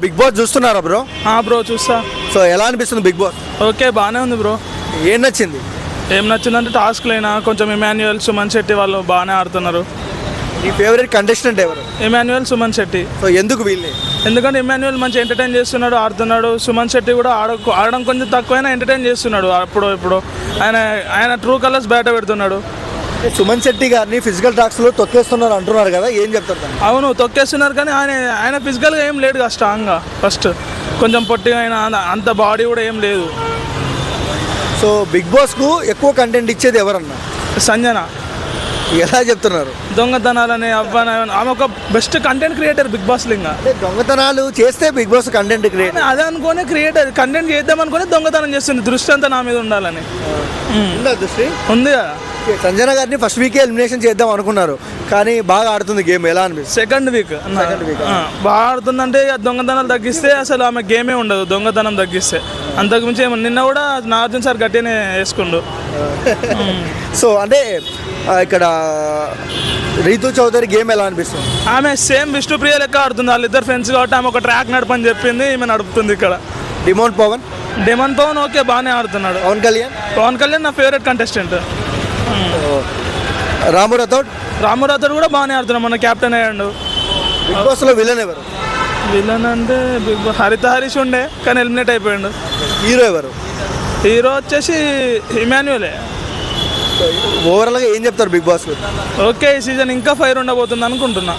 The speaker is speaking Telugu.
బిగ్ బాస్ చూస్తున్నారా బ్రో? బ్రో చూస్తా. సో ఎలా అనిపిస్తుంది బిగ్ బాస్? ఓకే బాగానే ఉంది బ్రో. ఏం నచ్చింది? ఏం నచ్చిందంటే టాస్క్లైనా కొంచెం ఇమాన్యుయల్, సుమన్ శెట్టి వాళ్ళు బాగానే ఆడుతున్నారు. నీ ఫేవరెట్ కంటెస్టెంట్ ఎవరు? ఇమాన్యుయల్, సుమన్ శెట్టి. సో ఎందుకు వీళ్ళే? ఎందుకంటే ఇమాన్యుయల్ మంచి ఎంటర్టైన్ చేస్తున్నాడు, ఆడుతున్నాడు. సుమన్ శెట్టి కూడా ఆడడం కొంచెం తక్కువైనా ఎంటర్టైన్ చేస్తున్నాడు. ఇప్పుడు ఆయన ట్రూ కలర్స్ బయట పెడుతున్నాడు. సుమన్ శెట్టి గారిని ఫిజికల్ టాక్స్లో తొక్కేస్తున్నారు అంటున్నారు కదా, ఏం చెప్తారు దాన్ని? అవును తొక్కేస్తున్నారు, కానీ ఆయన ఫిజికల్గా ఏం లేడుగా స్ట్రాంగ్గా. ఫస్ట్ కొంచెం పొట్టిగా అయినా అంత బాడీ కూడా ఏం లేదు. సో బిగ్ బాస్కు ఎక్కువ కంటెంట్ ఇచ్చేది ఎవరన్నా? సంజన. ఎలా చెప్తున్నారు? దొంగతనాలని అవ్వని ఆమె ఒక బెస్ట్ కంటెంట్ క్రియేటర్ బిగ్ బాస్లో. ఇంకా అంటే దొంగతనాలు చేస్తే బిగ్ బాస్ కంటెంట్ క్రియేట్ అదే అనుకోని క్రియేటర్ కంటెంట్ చేద్దాం అనుకుని దొంగతనం చేస్తుంది. దృష్టి అంతా నా మీద ఉండాలని దృష్టి ఉంది కదా. సంజన గారిని ఫస్ట్ వీకే ఎలిమినేషన్ చేద్దాం అనుకున్నారు, కానీ బాగా ఆడుతుంది గేమ్. ఎలా అనిపిస్తుంది? సెకండ్ వీక్ బాగా ఆడుతుందంటే ఇక దొంగతనాలు తగ్గిస్తే అసలు ఆమె గేమే ఉండదు. దొంగతనం తగ్గిస్తే అంతకుమించి ఏమో. నిన్న కూడా నాగార్జున సార్ గట్టిగానే వేసుకుండు. సో అంటే ఇక్కడ రీతు చౌదరి గేమ్ ఎలా అనిపిస్తుంది? ఆమె సేమ్ విష్ణుప్రియ లెక్క ఆడుతుంది. వాళ్ళిద్దరు ఫ్రెండ్స్ కాబట్టి ఆమె ఒక ట్రాక్ నడపని చెప్పింది, ఈమె నడుపుతుంది ఇక్కడ. డిమోన్ పవన్ ఓకే బాగానే ఆడుతున్నాడు. పవన్ కళ్యాణ్ నా ఫేవరెట్ కంటెస్టెంట్. రాము రాథోడ్ కూడా బాగానే ఆడుతున్నాడు, మన కెప్టెన్ అయ్యాడు. బిగ్ బాస్లో విలన్ ఎవరు? విలన్ అంటే బిగ్ బాస్ హరిష్ ఉండే, కానీ ఎలిమినేట్ అయిపోయాడు. హీరో ఎవరు? హీరో వచ్చేసి ఇమాన్యుయలే. ఓవరాల్గా ఏం చెప్తారు బిగ్ బాస్? ఓకే ఈ సీజన్ ఇంకా ఫైర్ ఉండబోతుంది అనుకుంటున్నా.